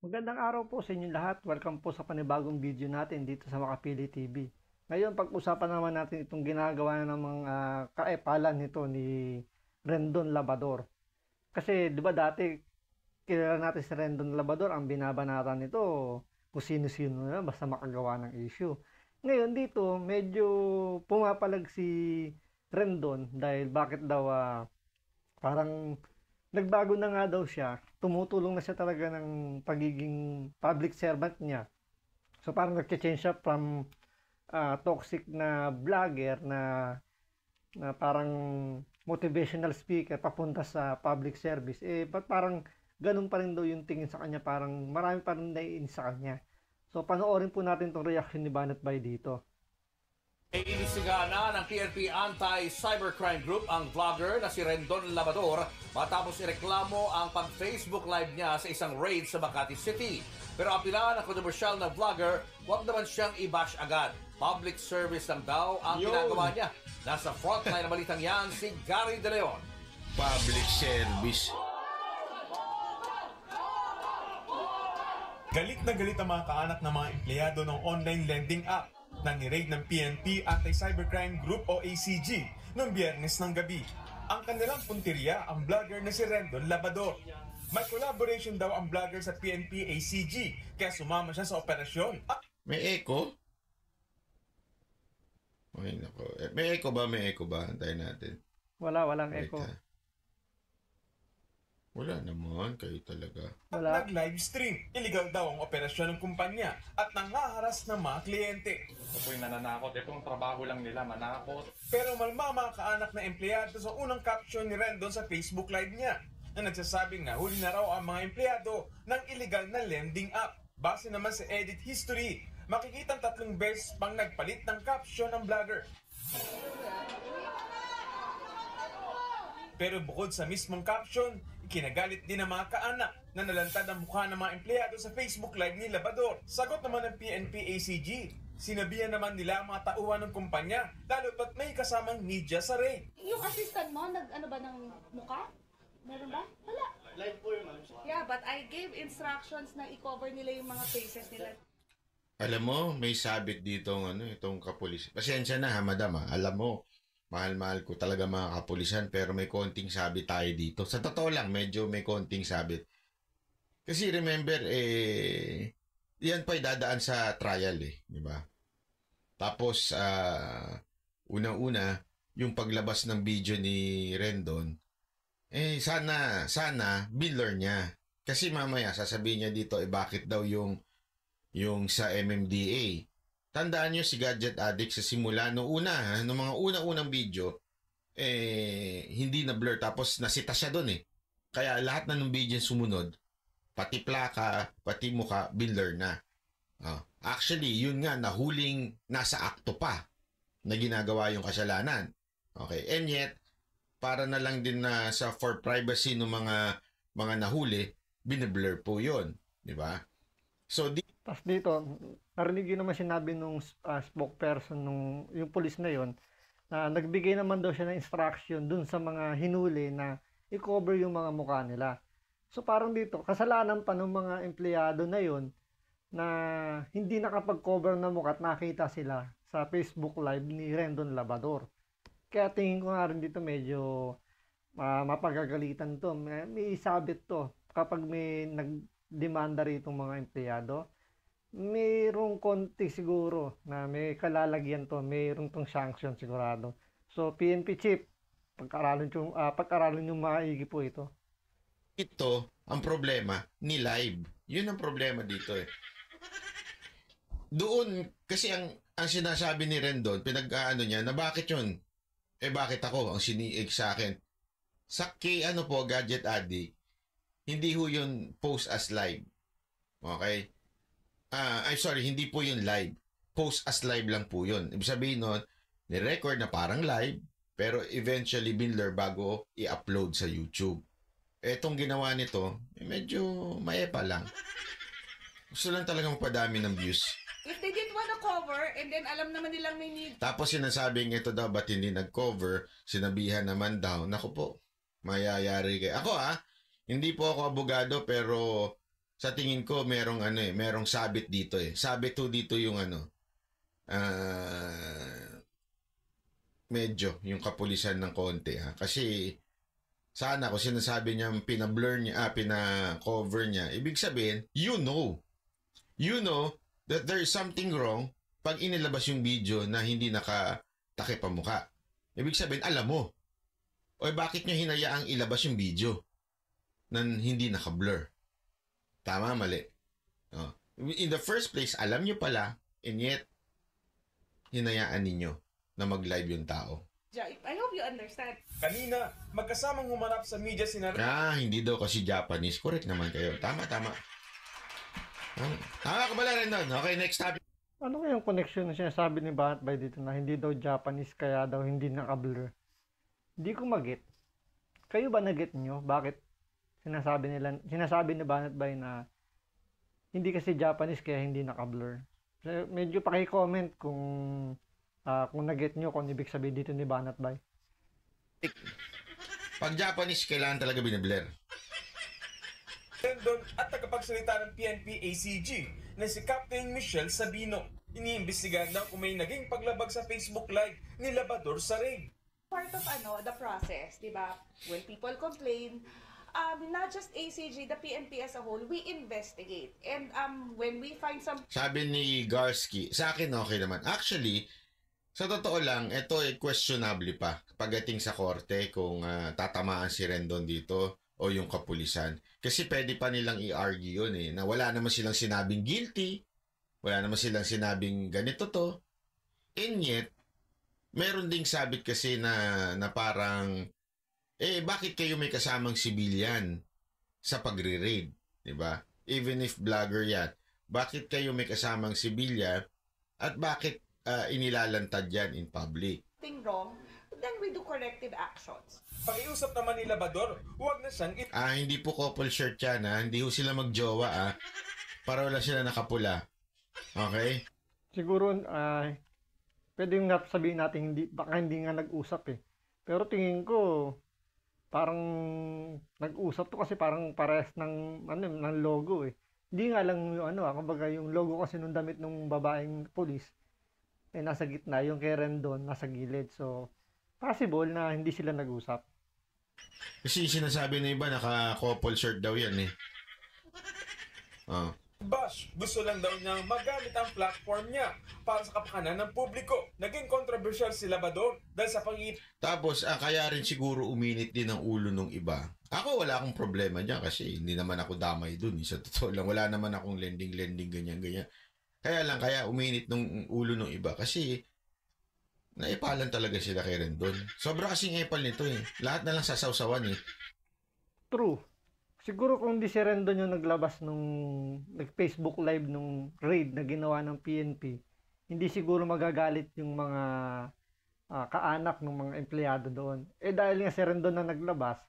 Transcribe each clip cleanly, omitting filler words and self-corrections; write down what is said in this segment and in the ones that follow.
Magandang araw po sa inyong lahat. Welcome po sa panibagong video natin dito sa Makapili TV. Ngayon, pag-usapan naman natin itong ginagawa ng mga kaepalan nito ni Rendon Labrador. Kasi, di ba dati, kilala natin si Rendon Labrador, ang binabanatan nito, kung sino-sino na, basta makagawa ng issue. Ngayon, dito, medyo pumapalag si Rendon dahil bakit daw parang nagbago na nga daw siya, tumutulong na siya talaga ng pagiging public servant niya. So parang nag-change siya from toxic na vlogger na parang motivational speaker papunta sa public service. Ba't parang ganun pa rin daw yung tingin sa kanya, parang marami pa rin naiinis sa kanya. So panoorin po natin tong reaction ni Banat Bay dito. Iinisigahan na ng PNP Anti-Cybercrime Group ang vlogger na si Rendon Labrador matapos ireklamo ang pag-Facebook Live niya sa isang raid sa Makati City. Pero apila ng kontrobersyal na vlogger, huwag naman siyang i-bash agad. Public service lang daw ang ginagawa niya. Nasa frontline na balitang yan si Gary De Leon. Public service. Galit na galit ang mga kaanak ng mga empleyado ng online lending app nang i-raid ng PNP Anti-Cybercrime Group o ACG noong Biyernes ng gabi. Ang kanilang punteriya ang vlogger na si Rendon Labrador. May collaboration daw ang vlogger sa PNP ACG kaya sumama siya sa operasyon. May echo? Ay, nako. May echo ba? May echo ba? Antayin natin. Walang Wait, echo. Wala naman. Kayo talaga. At nag-live stream. Illegal daw ang operasyon ng kumpanya at nangaharas ng mga kliyente. Ito po'y nananakot. Itong trabaho lang nila, manakot. Pero malma mga kaanak na empleyado sa unang caption ni Rendon sa Facebook Live niya na nagsasabing na huli na raw ang mga empleyado ng illegal na lending app. Base naman sa edit history, makikitang 3 beses pang nagpalit ng caption ng vlogger. Pero bukod sa mismong caption, ikinagalit din ng mga kaanak na nalantad ang mukha ng mga empleyado sa Facebook Live ni Labrador. Sagot naman ng PNP ACG, sinabihan naman nila ang mga tauhan ng kumpanya, lalo pat may kasamang media sa raid. Yung assistant mo, nag-ano ba ng muka? Meron ba? Wala. Live po yun, ma'am. Yeah, but I gave instructions na i-cover nila yung mga faces nila. Alam mo, may sabit dito itong kapulis. Pasensya na ha, madam ha. Alam mo, mahal-mahal ko talaga mga kapulisan pero may konting sabit tayo dito. Sa totoo lang, medyo may konting sabit. Kasi remember, yan pa dadaan sa trial di ba? Tapos, una-una, yung paglabas ng video ni Rendon, sana binlur niya. Kasi mamaya, sasabihin niya dito, bakit daw yung sa MMDA. Tandaan nyo si Gadget Addict sa simula, noong mga una-unang video, hindi na blur, tapos nasita siya doon Kaya lahat na ng video sumunod, pati plaka, pati mukha, binlur na. Actually, yun nga, nahuling nasa akto pa na ginagawa yung kasalanan. Okay, and yet, para na lang din na for privacy ng mga nahuli, binablur po yun. Di ba? So, Tapos dito, narinig yun naman sinabi nung spokesperson yung police na yon na nagbigay naman daw siya ng instruction dun sa mga hinuli na i-cover yung mga mukha nila. So parang dito, kasalanan pa ng mga empleyado na yon na hindi nakapag-cover ng mukha at nakita sila sa Facebook Live ni Rendon Labrador. Kaya tingin ko nga rin dito medyo mapagagalitan to. May sabit to kapag may nagdemanda rito mga empleyado. Mayroong konti siguro na may kalalagyan to, mayroong tong sanction sigurado. So PNP chief, pag-aralan yung maigi po ito. Ito ang problema ni live. Yun ang problema dito Doon kasi ang sinasabi ni Rendon, pinag-aano niya na bakit yun? Bakit ako ang siniig sa akin? Sa Gadget Addict, hindi ho yun post as live. Okay? I'm sorry, hindi po yun live. Post as live lang po yun. Ibig sabihin nun, ni-record na parang live, pero eventually binlur bago i-upload sa YouTube. Etong ginawa nito, medyo maepa lang. Gusto lang talaga magpadami ng views. If they didn't wanna cover, and then alam naman nilang may need. Tapos sinasabing ito daw, ba't hindi nag-cover? Sinabihan naman daw, naku po, mayayari kayo. Ako hindi po ako abogado, pero sa tingin ko merong merong sabit dito eh. Sabit to dito yung medyo yung kapulisan ng konti ha. Kasi sana kung sinasabi niya pina-blur niya, pina-cover niya, ibig sabihin, you know that there is something wrong pag inilabas yung video na hindi nakatakip ang mukha. Ibig sabihin, alam mo. O bakit niya hinayaang ilabas yung video na hindi naka-blur? Tama, mali. Oh. In the first place, alam niyo pala, and yet, hinayaan ninyo na mag-live yung tao. I hope you understand. Kanina, magkasamang humarap sa media sina Hindi daw kasi Japanese. Correct naman kayo. Tama. Tama ka pala rin doon. Okay, next topic. Ano kayang connection na sinasabi ni Banat Bay dito na hindi daw Japanese kaya daw hindi naka-blur? Hindi ko mag-get. Kayo ba na-get nyo? Bakit sinasabi ni Banat Bay na hindi kasi Japanese kaya hindi naka-blur? So, medyo paki-comment kung na-get nyo kung ibig sabihin dito ni Banat Bay. Pag Japanese, kailangan talaga binablur. Rendon at tagapagsalita ng PNP ACG na si Captain Michelle Sabino. Iniimbestigahan daw kung may naging paglabag sa Facebook Live ni Labador sa raid. Part of the process, di ba? When people complain, not just ACG, the PNP as a whole, we investigate. And when we find some... Sabi ni Garsky, sa akin okay naman. Actually, sa totoo lang, ito ay questionable pa pagdating sa korte kung tatamaan si Rendon dito o yung kapulisan. Kasi pwede pa nilang i-argue yun na wala naman silang sinabing guilty, wala naman silang sinabing ganito to. And yet, meron ding sabit kasi na parang, bakit kayo may kasamang civilian sa pagre-raid? Diba? Even if vlogger yan, bakit kayo may kasamang civilian at bakit inilalantad yan in public? Thing wrong, then we do corrective actions. Pakiusap naman ni Labador, huwag na siyang Hindi po couple shirt yan Hindi ho sila magjowa para wala sila nakapula. Okay? Siguro, pwede yung sabihin natin, baka hindi nga nag-usap eh. Pero tingin ko, parang nag-usap to kasi parang parehas ng logo eh. Hindi nga lang yung kumbaga yung logo kasi nung damit ng babaeng pulis, nasa gitna, yung kay Rendon, nasa gilid. So, possible na hindi sila nag-usap. Kasi sinasabi na iba, naka-couple shirt daw yan eh. Bash, gusto lang daw niyang magamit ang platform niya para sa kapakanan ng publiko. Naging controversial si Labador dahil sa Tapos, kaya rin siguro uminit din ang ulo ng iba. Ako, wala akong problema dyan kasi hindi naman ako damay dun. Sa totoo lang, wala naman akong lending, ganyan. Kaya uminit ng ulo ng iba kasi naipalan talaga sila kay Rendon. Sobra kasing epal nito eh. Lahat na lang sasawsawan eh. True. Siguro kung di si Rendon yung naglabas nung nag-Facebook Live nung raid na ginawa ng PNP, hindi siguro magagalit yung mga kaanak ng mga empleyado doon. Dahil nga si Rendon na naglabas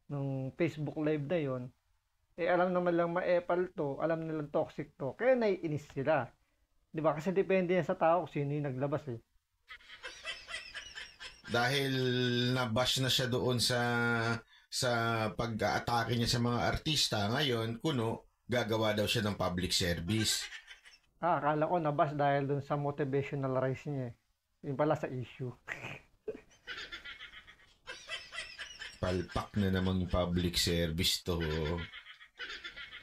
nung Facebook Live na yon, alam naman lang maepal to, alam nilang toxic to, kaya naiinis sila. Diba? Kasi depende yan sa tao kung sino yung naglabas eh. Dahil nabash na siya doon sa pag-atake niya sa mga artista, ngayon, gagawa daw siya ng public service. Akala ko nabash dahil doon sa motivational rise niya eh. Yung pala sa issue. Palpak na namang public service to.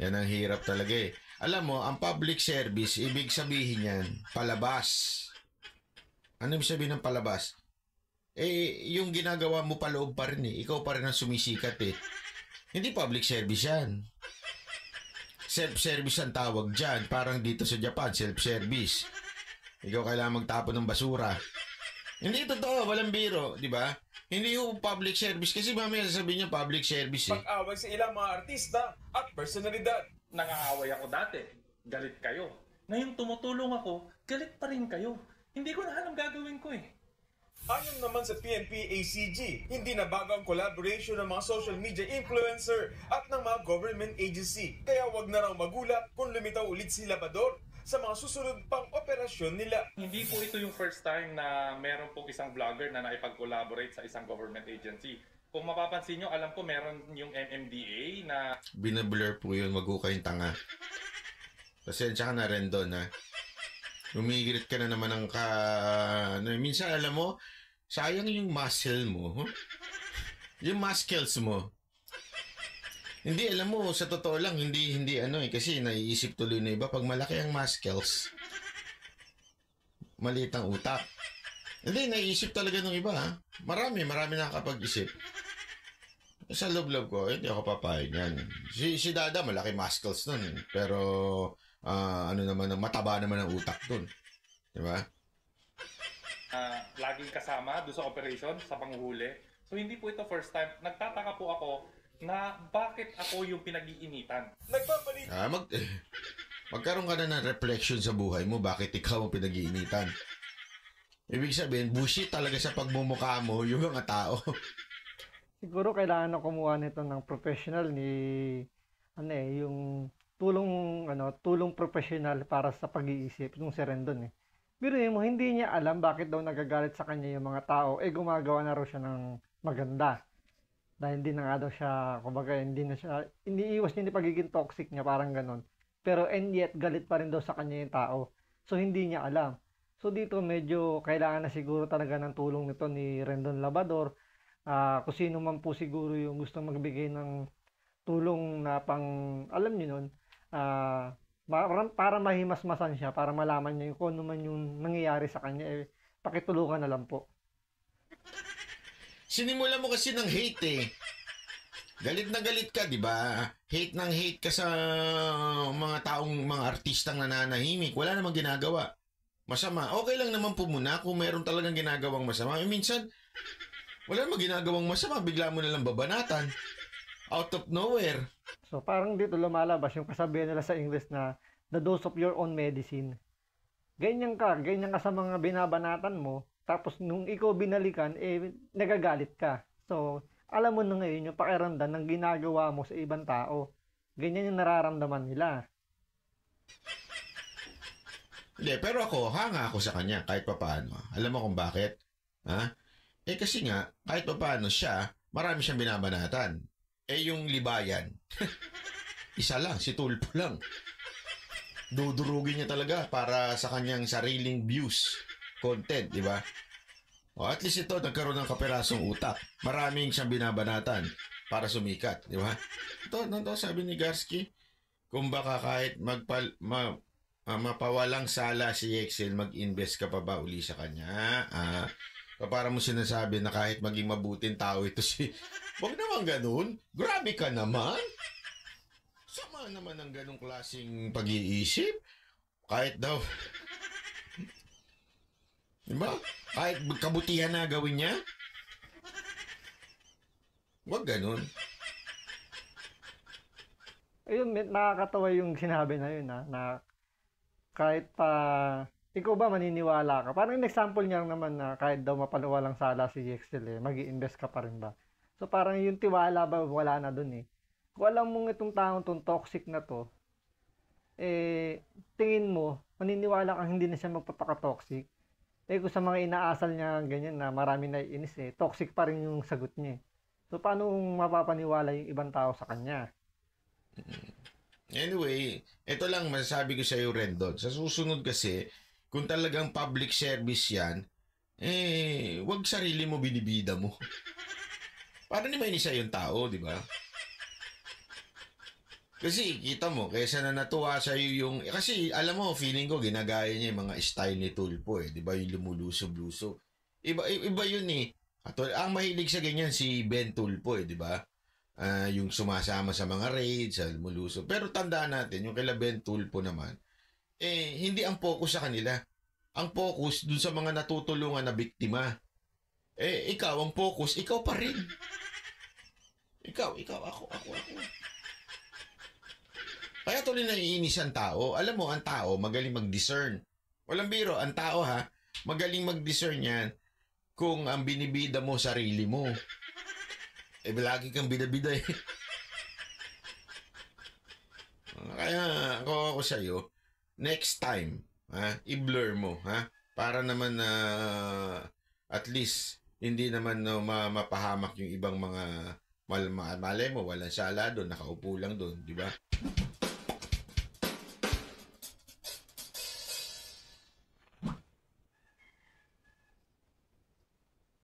Yan ang hirap talaga eh. Alam mo, ang public service, ibig sabihin yan, palabas. Ano ibig sabihin ng palabas? Yung ginagawa mo paloob pa rin eh. Ikaw pa rin ang sumisikat eh. Hindi public service yan. Self-service ang tawag dyan. Parang dito sa Japan, self-service. Ikaw kailangan magtapon ng basura. Hindi totoo, walang biro, di ba? Hindi yung public service kasi mamaya sasabihin niya public service eh. Pag-away sa ilang mga artista at personalidad. Nangaaway ako dati, galit kayo. Ngayon tumutulong ako, galit pa rin kayo. Hindi ko na alam gagawin ko eh. Ayon naman sa PNP ACG, hindi na bago ang collaboration ng mga social media influencer at ng mga government agency. Kaya wag na raw magulat kung lumitaw ulit si Labador sa mga susunod pang operasyon nila. Hindi po ito yung first time na meron pong isang vlogger na naipag-collaborate sa isang government agency. Kung mapapansin nyo, alam ko meron yung MMDA na Binablur po yun, wag ko kayong tanga. Pasensya ka na rin doon, ha? Humigirit ka na naman ng minsan, alam mo, sayang yung muscle mo. Huh? Yung muscles mo. Hindi, alam mo, sa totoo lang, hindi kasi naiisip tuloy na iba, pag malaki ang muscles, maliit ang utak. Hindi, naiisip talaga ng iba, ha? Marami nakakapag-isip. Sa loob-loob ko, hindi ako papayag yan. Si Dada, malaki muscles nun. Pero, mataba naman ang utak dun. Diba? laging kasama doon sa operation, sa panguhuli. So hindi po ito first time. Nagtataka po ako na bakit ako yung pinag-iinitan. Nagbabalik Magkaroon ka na ng reflection sa buhay mo, bakit ikaw ang pinag-iinitan. Ibig sabihin, bullshit talaga sa pagmumukha mo yung mga tao. Siguro kailangan na kumuha nito ng professional yung tulong professional para sa pag-iisip ng si Rendon eh. Biruin mo, hindi niya alam bakit daw nagagalit sa kanya yung mga tao, gumagawa na raw siya ng maganda. Dahil hindi na nga daw siya, kumbaga, iniiwas niya yung pagiging toxic niya, parang ganon. Pero and yet, galit pa rin daw sa kanya yung tao. So, hindi niya alam. So, dito medyo kailangan na siguro talaga ng tulong nito ni Rendon Labador. Kung sino man po siguro yung gusto magbigay ng tulong na alam niyo nun, para mahimasmasan siya, para malaman niya kung ano man yung nangyayari sa kanya, pakitulungan na lang po. Sinimula mo kasi ng hate eh. Galit na galit ka, di ba? Hate ng hate ka sa mga artistang nananahimik. Wala namang ginagawa. Masama. Okay lang naman po muna kung meron talagang ginagawang masama. Minsan, wala namang ginagawang masama. Bigla mo nalang babanatan. Out of nowhere. So parang dito lumalabas yung kasabihan nila sa English na the dose of your own medicine. Ganyan ka sa mga binabanatan mo, tapos nung ikaw binalikan, nagagalit ka. So, alam mo na ngayon yung pakiramdam ng ginagawa mo sa ibang tao. Ganyan yung nararamdaman nila. Hindi, pero hanga ako sa kanya kahit papaano. Alam mo kung bakit? Ha? Kasi nga, kahit papaano siya, marami siyang binabanatan. Yung libayan, isa lang, si Tulpo lang. Dudurugin niya talaga para sa kanyang sariling views, content, di ba? O at least ito, nagkaroon ng kaperasong utak. Maraming siyang binabanatan para sumikat, di ba? Ito, sabi ni Garsky, kung baka kahit mapawalang sala si Excel, mag-invest ka pa ba uli sa kanya? Para mo sinasabi na kahit maging mabuting tao ito si... Huwag naman ganun. Grabe ka naman. Sama naman ng ganung klaseng pag-iisip. Kahit daw... diba? Kahit kabutihan na gawin niya. Huwag ganun. Ayun, nakakatawa yung sinabi na yun na kahit pa... Ikaw ba maniniwala ka? Parang example niya naman na kahit daw mapaluwalang sala si Excel mag-i-invest ka pa rin ba? So parang yung tiwala ba wala na dun eh. Kung alam mong itong taong tong toxic na to, tingin mo, maniniwala kang hindi na siya magpapaka-toxic. Kung sa mga inaasal niya ganyan na marami na inis toxic pa rin yung sagot niya. So paano mapapaniwala yung ibang tao sa kanya? Anyway, ito lang masasabi ko sa iyo, Rendon. Sa susunod kasi, kung talagang public service yan, wag sarili mo binibida mo. Para ni may isa yung tao, di ba? Kasi kita mo, kaysa na natuwa sa iyo yung... Kasi alam mo, feeling ko, ginagaya niya yung mga style ni Tulpo di ba? Yung lumulusob-lusob. Iba yun eh. Ang mahilig sa ganyan si Ben Tulpo di ba? Yung sumasama sa mga raids, sa lumulusob. Pero tandaan natin, yung kila Ben Tulpo naman, hindi ang focus sa kanila. Ang focus dun sa mga natutulungan na biktima. Ikaw, ang focus, ikaw pa rin. Ikaw, ako. Kaya tuloy naiinis ang tao. Alam mo, ang tao, magaling mag-discern. Walang biro, ang tao magaling mag-discern yan kung ang binibida mo, sarili mo. Lagi kang bida-bida eh. Kaya ako sa'yo, next time, i-blur mo, para naman at least hindi naman no, mapahamak yung ibang mga malay mo, walang sala doon, nakaupo lang doon, di ba?